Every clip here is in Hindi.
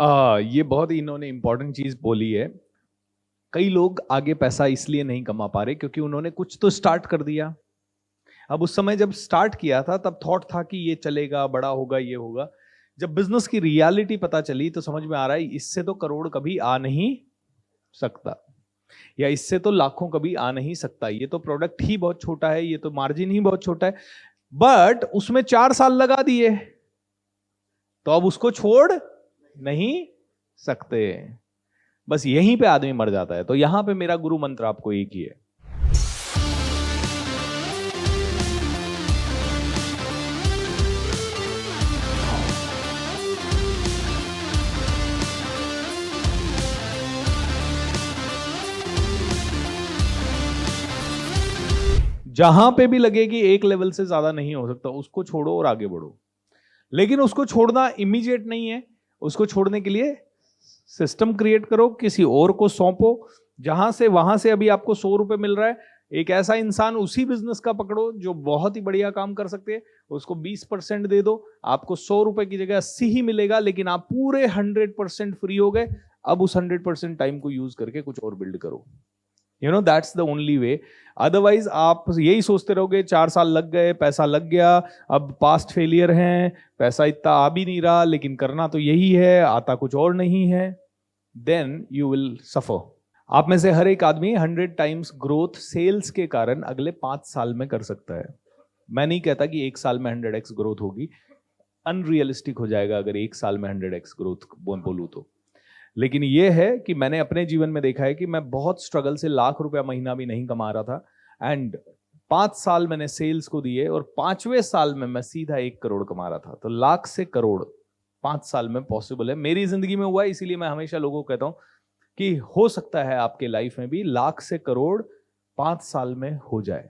ये बहुत ही इन्होंने इंपॉर्टेंट चीज बोली है। कई लोग आगे पैसा इसलिए नहीं कमा पा रहे क्योंकि उन्होंने कुछ तो स्टार्ट कर दिया। अब उस समय जब स्टार्ट किया था तब थॉट था कि ये चलेगा, बड़ा होगा, ये होगा। जब बिजनेस की रियलिटी पता चली तो समझ में आ रहा है इससे तो करोड़ कभी आ नहीं सकता, या इससे तो लाखों कभी आ नहीं सकता। ये तो प्रोडक्ट ही बहुत छोटा है, ये तो मार्जिन ही बहुत छोटा है। बट उसमें 4 साल लगा दिए तो अब उसको छोड़ नहीं सकते। बस यहीं पे आदमी मर जाता है। तो यहां पे मेरा गुरु मंत्र आपको एक ही है। जहां पे भी लगे कि एक लेवल से ज्यादा नहीं हो सकता, उसको छोड़ो और आगे बढ़ो। लेकिन उसको छोड़ना इमीडिएट नहीं है। उसको छोड़ने के लिए सिस्टम क्रिएट करो, किसी और को सौंपो। जहां से वहां से अभी आपको 100 रुपए मिल रहा है, एक ऐसा इंसान उसी बिजनेस का पकड़ो जो बहुत ही बढ़िया काम कर सकते हैं, उसको 20% दे दो। आपको 100 रुपए की जगह 80 ही मिलेगा, लेकिन आप पूरे 100% फ्री हो गए। अब उस 100% टाइम को यूज करके कुछ और बिल्ड करो। That's the only way. Otherwise आप यही सोचते रहोगे 4 साल लग गए, पैसा लग गया, अब पास्ट फेलियर हैं, पैसा इतना आ भी नहीं रहा, लेकिन करना तो यही है, आता कुछ और नहीं है, देन यू विल सफर। आप में से हर एक आदमी 100 टाइम्स ग्रोथ सेल्स के कारण अगले 5 साल में कर सकता है। मैं नहीं कहता कि 1 साल में 100x ग्रोथ होगी, अनरियलिस्टिक हो जाएगा अगर 1 साल में 100x ग्रोथ बोलूं तो। लेकिन यह है कि मैंने अपने जीवन में देखा है कि मैं बहुत स्ट्रगल से लाख रुपया महीना भी नहीं कमा रहा था, एंड 5 साल मैंने सेल्स को दिए और 5वें साल में मैं सीधा 1 करोड़ कमा रहा था। तो लाख से करोड़ 5 साल में पॉसिबल है। मेरी जिंदगी में हुआ है, इसीलिए मैं हमेशा लोगों को कहता हूं कि हो सकता है आपके लाइफ में भी लाख से करोड़ 5 साल में हो जाए।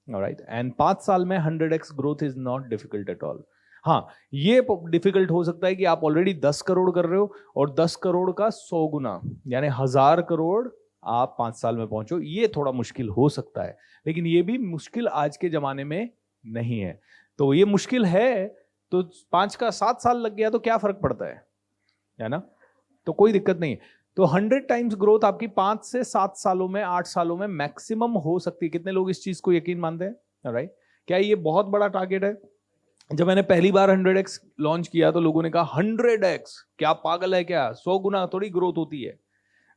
ऑलराइट, एंड 5 साल में 100x growth is not difficult at all. हाँ, ये डिफिकल्ट हो सकता है कि आप ऑलरेडी 10 करोड़ कर रहे हो और 10 करोड़ का 100 गुना यानी 1000 करोड़ आप 5 साल में पहुंचो। ये थोड़ा मुश्किल हो सकता है, लेकिन ये भी मुश्किल आज के जमाने में नहीं है। तो ये मुश्किल है तो 5 का 7 साल लग गया तो क्या फर्क पड़ता है ना? तो कोई दिक्कत नहीं है। तो 100 टाइम्स ग्रोथ आपकी 5 से 7 सालों में, 8 सालों में मैक्सिमम हो सकती है। कितने लोग इस चीज को यकीन मानते हैं? राइट, क्या ये बहुत बड़ा टारगेट है? जब मैंने पहली बार 100x लॉन्च किया तो लोगों ने कहा 100x क्या पागल है क्या, 100 गुना थोड़ी ग्रोथ होती है।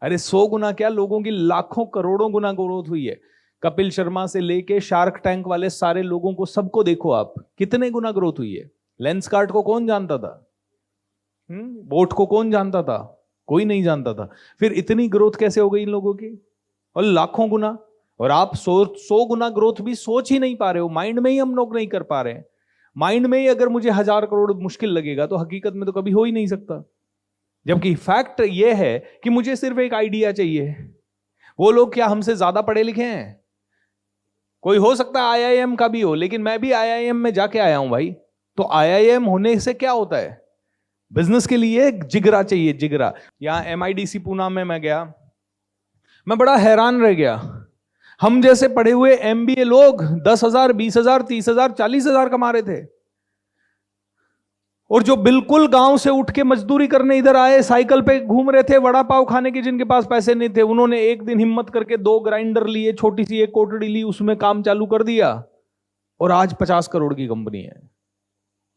अरे 100 गुना क्या, लोगों की लाखों करोड़ों गुना ग्रोथ हुई है। कपिल शर्मा से लेके शार्क टैंक वाले सारे लोगों को, सबको देखो आप, कितने गुना ग्रोथ हुई है। लेंसकार्ट को कौन जानता था? बोट को कौन जानता था? कोई नहीं जानता था। फिर इतनी ग्रोथ कैसे हो गई इन लोगों की? और लाखों गुना। और आप 100 गुना ग्रोथ भी सोच ही नहीं पा रहे हो, माइंड में ही हम लोग नहीं कर पा रहे हैं। माइंड में ही अगर मुझे 1000 करोड़ मुश्किल लगेगा तो हकीकत में तो कभी हो ही नहीं सकता। जबकि फैक्ट यह है कि मुझे सिर्फ एक आइडिया चाहिए। वो लोग क्या हमसे ज्यादा पढ़े लिखे हैं? कोई हो सकता है आईआईएम का भी हो, लेकिन मैं भी आईआईएम में जाके आया हूं भाई। तो आईआईएम होने से क्या होता है? बिजनेस के लिए जिगरा चाहिए, जिगरा। यहां एमआईडीसी पूना में मैं गया, मैं बड़ा हैरान रह गया। हम जैसे पढ़े हुए एमबीए लोग 10,000, 20,000, 30,000, 40,000 कमा रहे थे। और जो बिल्कुल गांव से उठ के मजदूरी करने इधर आए, साइकिल पे घूम रहे थे, वड़ा पाव खाने के जिनके पास पैसे नहीं थे, उन्होंने एक दिन हिम्मत करके 2 ग्राइंडर लिए, छोटी सी एक कोटड़ी ली, उसमें काम चालू कर दिया और आज 50 करोड़ की कंपनी है।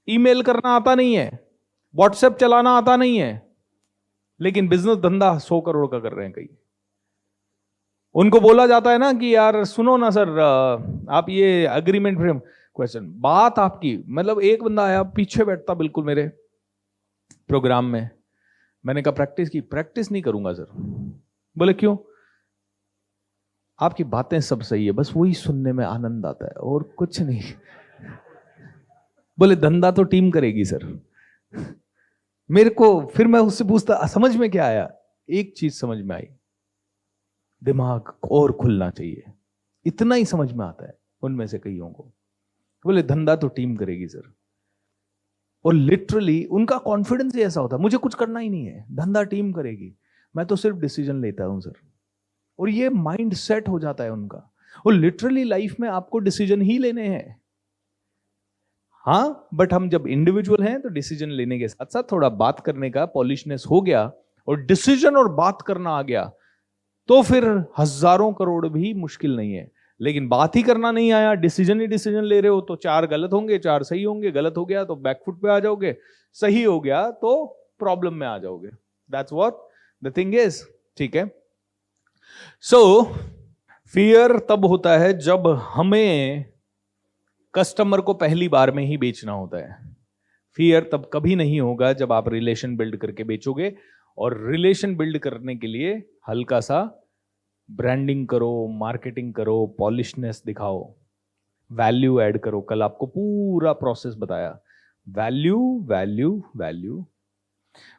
ईमेल करना आता नहीं है, व्हाट्सएप चलाना आता नहीं है, लेकिन बिजनेस धंधा 100 करोड़ का कर रहे हैं कई। उनको बोला जाता है ना कि यार सुनो ना सर, आप ये अग्रीमेंट फ्रेम क्वेश्चन बात आपकी, मतलब एक बंदा आया पीछे बैठता बिल्कुल मेरे प्रोग्राम में। मैंने कहा प्रैक्टिस की? प्रैक्टिस नहीं करूंगा सर। बोले क्यों? आपकी बातें सब सही है, बस वही सुनने में आनंद आता है और कुछ नहीं। बोले धंधा तो टीम करेगी सर। मेरे को फिर मैं उससे पूछता समझ में क्या आया? एक चीज समझ में आई, दिमाग और खुलना चाहिए, इतना ही समझ में आता है उनमें से कईयों को। बोले धंधा तो टीम करेगी सर। और लिटरली उनका कॉन्फिडेंस ही ऐसा होता है, मुझे कुछ करना ही नहीं है, धंधा टीम करेगी, मैं तो सिर्फ डिसीजन लेता हूं सर। और ये माइंड सेट हो जाता है उनका। और लिटरली लाइफ में आपको डिसीजन ही लेने हैं। हाँ, बट हम जब इंडिविजुअल हैं तो डिसीजन लेने के साथ साथ थोड़ा बात करने का पॉलिशनेस हो गया और डिसीजन और बात करना आ गया, तो फिर हजारों करोड़ भी मुश्किल नहीं है। लेकिन बात ही करना नहीं आया, डिसीजन ही डिसीजन ले रहे हो, तो 4 गलत होंगे, 4 सही होंगे, गलत हो गया तो बैकफुट पे आ जाओगे, सही हो गया तो प्रॉब्लम में आ जाओगे। That's what the thing is. ठीक है, सो फियर तब होता है जब हमें कस्टमर को पहली बार में ही बेचना होता है। फियर तब कभी नहीं होगा जब आप रिलेशन बिल्ड करके बेचोगे, और रिलेशन बिल्ड करने के लिए हल्का सा ब्रांडिंग करो, मार्केटिंग करो, पॉलिशनेस दिखाओ, वैल्यू ऐड करो। कल आपको पूरा प्रोसेस बताया, वैल्यू वैल्यू वैल्यू।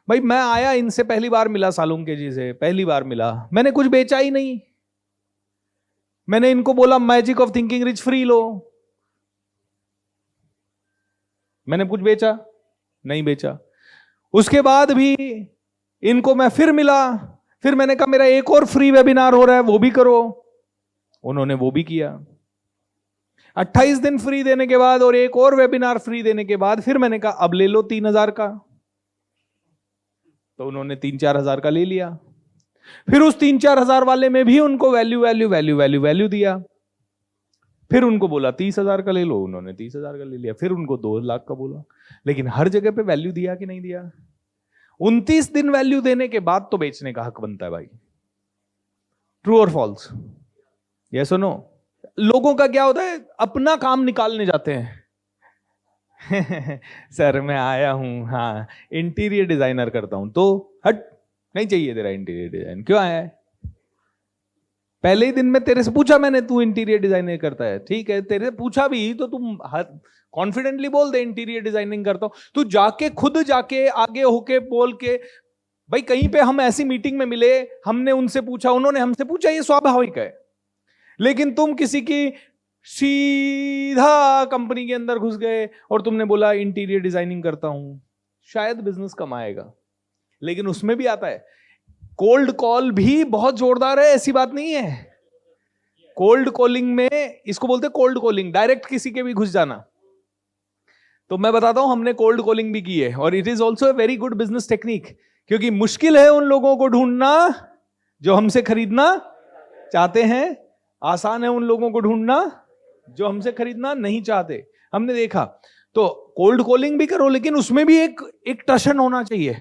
भाई मैं आया, इनसे पहली बार मिला, सालुंके जी से पहली बार मिला, मैंने कुछ बेचा ही नहीं। मैंने इनको बोला magic of thinking rich free लो, मैंने कुछ बेचा नहीं बेचा। उसके बाद भी इनको मैं फिर मिला, फिर मैंने कहा मेरा एक और फ्री वेबिनार हो रहा है वो भी करो, उन्होंने वो भी किया। 28 दिन फ्री देने के बाद और एक और वेबिनार फ्री देने के बाद फिर मैंने कहा अब ले लो 3000 का, तो उन्होंने 3-4 हजार का ले लिया। फिर उस 3-4 हजार वाले में भी उनको value value value value value दिया, फिर उनको बोला 30,000 का ले लो, उन्होंने 30,000 का ले लिया। फिर उनको 2 लाख का बोला, लेकिन हर जगह पे वैल्यू दिया कि नहीं दिया? 29 दिन वैल्यू देने के बाद तो बेचने का हक बनता है भाई। ट्रू और फॉल्स? यस और नो? लोगों का क्या होता है, अपना काम निकालने जाते हैं। सर मैं आया हूं, हाँ इंटीरियर डिजाइनर करता हूं, तो हट, नहीं चाहिए तेरा इंटीरियर डिजाइन, क्यों आया है? पहले ही दिन में तेरे से पूछा मैंने, तू इंटीरियर डिजाइनिंग करता है, ठीक है, तेरे से पूछा भी तो तुम कॉन्फिडेंटली बोल दे इंटीरियर डिजाइनिंग करता हूं। तू जाके खुद जाके आगे होके बोल के, भाई कहीं पे हम ऐसी मीटिंग में मिले, हमने उनसे पूछा, उन्होंने हमसे पूछा, ये स्वाभाविक है। लेकिन तुम किसी की सीधा कंपनी के अंदर घुस गए और तुमने बोला इंटीरियर डिजाइनिंग करता हूं, शायद बिजनेस कम आएगा, लेकिन उसमें भी आता है। कोल्ड कॉल भी बहुत जोरदार है, ऐसी बात नहीं है। कोल्ड कॉलिंग में, इसको बोलते हैं कोल्ड कॉलिंग, डायरेक्ट किसी के भी घुस जाना। तो मैं बताता हूं, हमने कोल्ड कॉलिंग भी की है, और it is also a very good business technique, क्योंकि मुश्किल है उन लोगों को ढूंढना जो हमसे खरीदना चाहते हैं, आसान है उन लोगों को ढूंढना जो हमसे खरीदना नहीं चाहते। हमने देखा, तो कोल्ड कॉलिंग भी करो, लेकिन उसमें भी एक टशन होना चाहिए।